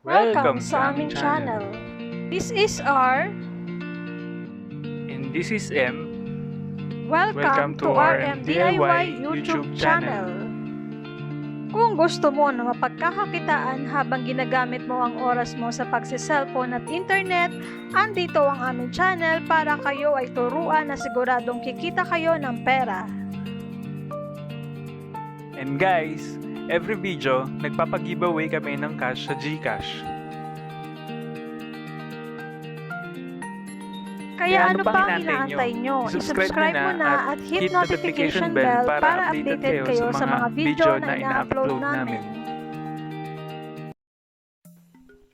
Welcome sa aming channel. This is R. And this is M. Welcome to our MDIY YouTube channel. Kung gusto mo na mapagkakakitaan habang ginagamit mo ang oras mo sa pagsiselfone at internet, andito ang aming channel para kayo ay turuan na siguradong kikita kayo ng pera. And guys, every video, nagpapag-giveaway kami ng cash sa GCash. Kaya ano pang inaantay nyo? I-subscribe mo na at hit notification bell para updated kayo sa mga video na ina-upload namin.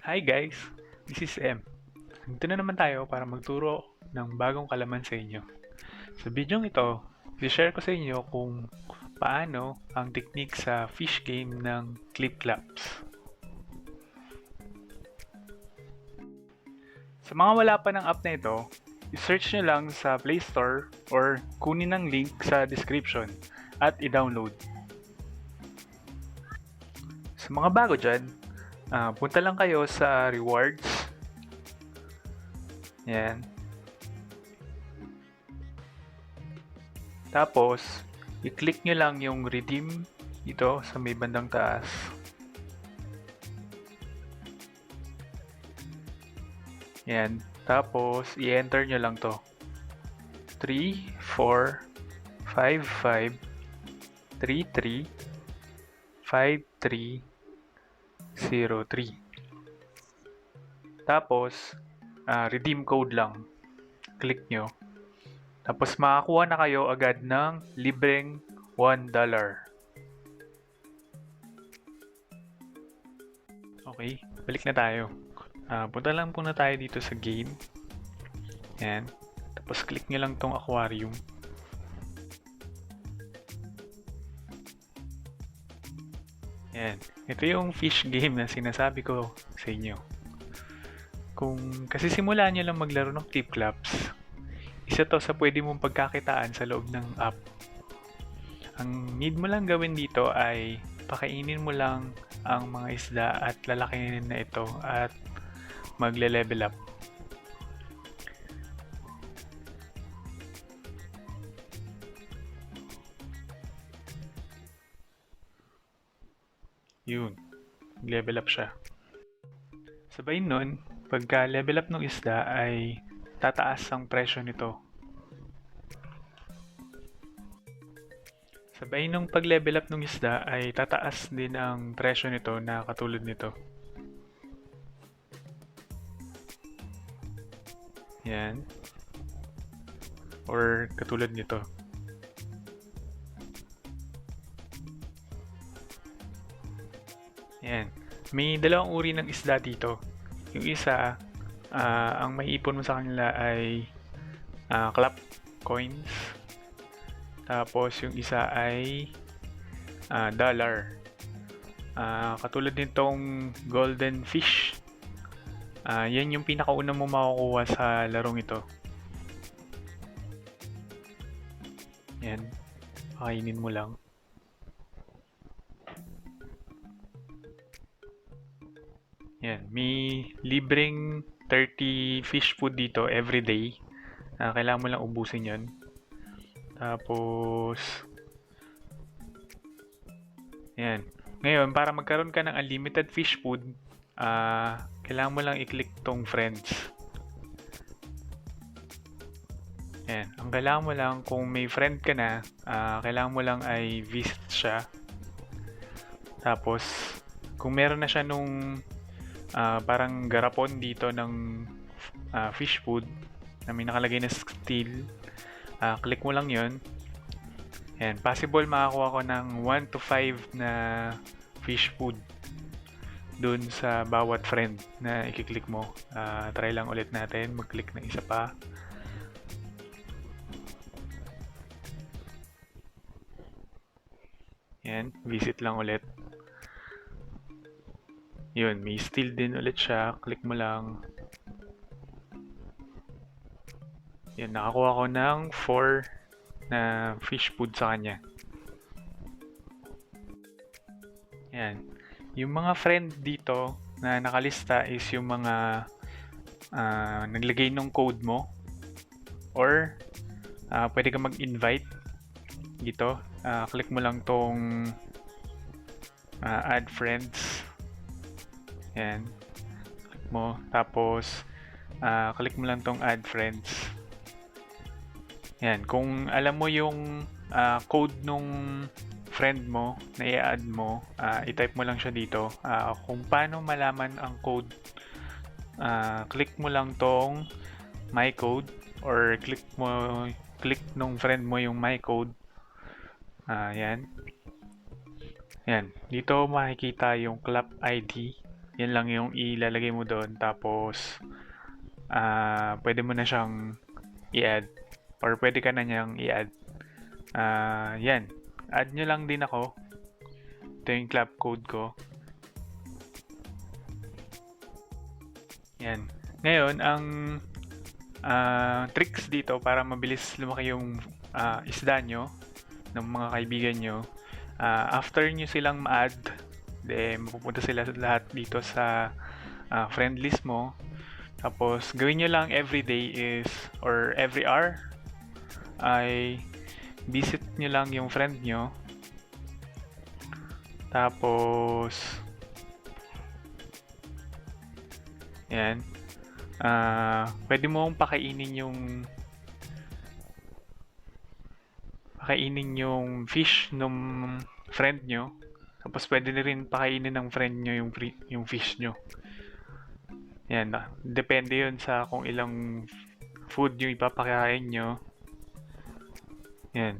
Hi guys, this is M. Dito na naman tayo para magturo ng bagong kalaman sa inyo. Sa video ito, i-share ko sa inyo kung paano ang technique sa fish game ng Clipclaps. Sa mga wala pa ng app na ito, i-search nyo lang sa Play Store or kunin ang link sa description at i-download. Sa mga bago dyan, punta lang kayo sa rewards. Yan. Tapos, i-click nyo lang yung redeem dito sa may bandang taas. Yan. Tapos, i-enter nyo lang to. 3, 4, 5, 5, 3, 3, 5, 3, 0, 3. Tapos, redeem code lang. Click nyo. Tapos, makakuha na kayo agad ng libreng $1. Okay, balik na tayo. Punta lang muna tayo dito sa game. Yan. Tapos click nyo lang tong aquarium. Yan. Ito yung fish game na sinasabi ko sa inyo. Kung kasi simulan nyo lang maglaro ng Clipclaps, isa to sa pwede mong pagkakitaan sa loob ng app. Ang need mo lang gawin dito ay pakainin mo lang ang mga isda at lalakinin na ito at magle-level up. Yun. Level up siya. Sabay nun, pagka level up ng isda ay tataas ang presyo nito. Sabay nung pag-level up ng isda ay tataas din ang presyo nito na katulad nito. Yan. Or katulad nito. Yan. May dalawang uri ng isda dito. Yung isa, ang maiipon mo sa kanila ay clap coins. Tapos yung isa ay dollar. Katulad nitong golden fish. Yan yung pinakauna mo makukuha sa larong ito. Yan. Pakainin mo lang. Yan. May libreng 30 fish food dito everyday. Kailangan mo lang ubusin yan. Tapos, yan. Ngayon, para magkaroon ka ng unlimited fish food, kailangan mo lang i-click tong friends. Yan. Ang kailangan mo lang, kung may friend ka na, kailangan mo lang ay visit siya. Tapos, kung meron na siya nung parang garapon dito ng fish food na may nakalagay na steel, click mo lang yun. Yan. Possible makakuha ko ng 1 to 5 na fish food dun sa bawat friend na i-click mo. Try lang ulit natin mag-click ng isa pa. Yan, visit lang ulit. Yun, may steel din ulit siya. Click mo lang. Yan, nakakuha ko ng 4 na fish food sa kanya. Yan. Yung mga friend dito, na nakalista is yung mga naglagay ng code mo, or pwede ka mag-invite dito. Click mo lang tong add friends. Yan. Click mo. Tapos, click mo lang tong add friends. Yan. Kung alam mo yung code nung friend mo na i-add mo, i-type mo lang siya dito. Kung paano malaman ang code, click mo lang tong my code, or click nung friend mo yung my code. Yan. Yan. Dito makikita yung clap ID. Yan lang yung ilalagay mo doon. Tapos, pwede mo na siyang i-add, or pwede ka na niyang i-add. Yan. Add nyo lang din ako. Ito yung clap code ko. Yan. Ngayon, ang tricks dito para mabilis lumaki yung isda nyo ng mga kaibigan nyo. After nyo silang ma-add, mapupunta sila lahat dito sa friend list mo. Tapos, gawin nyo lang every day is, or every hour, ay visit nyo lang yung friend nyo. Tapos, yan. Pwede mong pakainin yung fish nung friend nyo. Tapos pwede na rin pakainin ng friend nyo yung fish nyo. Yan. Depende yun sa kung ilang food yung ipapakain nyo. Yan.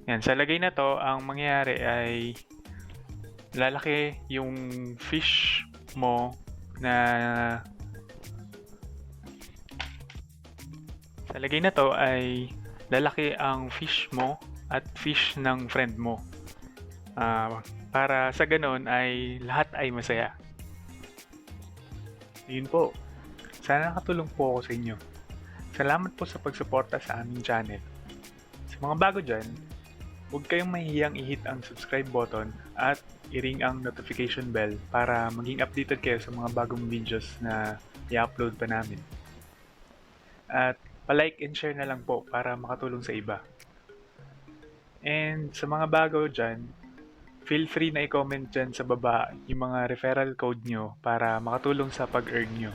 Yan. Sa lagay na to, ang mangyayari ay lalaki yung fish mo na sa lagay na to ay lalaki ang fish mo at fish ng friend mo. Para sa ganun ay lahat ay masaya. Yun po. Sana nakatulong po ako sa inyo. Salamat po sa pagsuporta sa aming channel. Sa mga bago dyan, huwag kayong mahihiyang i-hit ang subscribe button at i-ring ang notification bell para maging updated kayo sa mga bagong videos na i-upload pa namin. At pa-like and share na lang po para makatulong sa iba. And sa mga bago dyan, feel free na i-comment dyan sa baba yung mga referral code nyo para makatulong sa pag-earn nyo.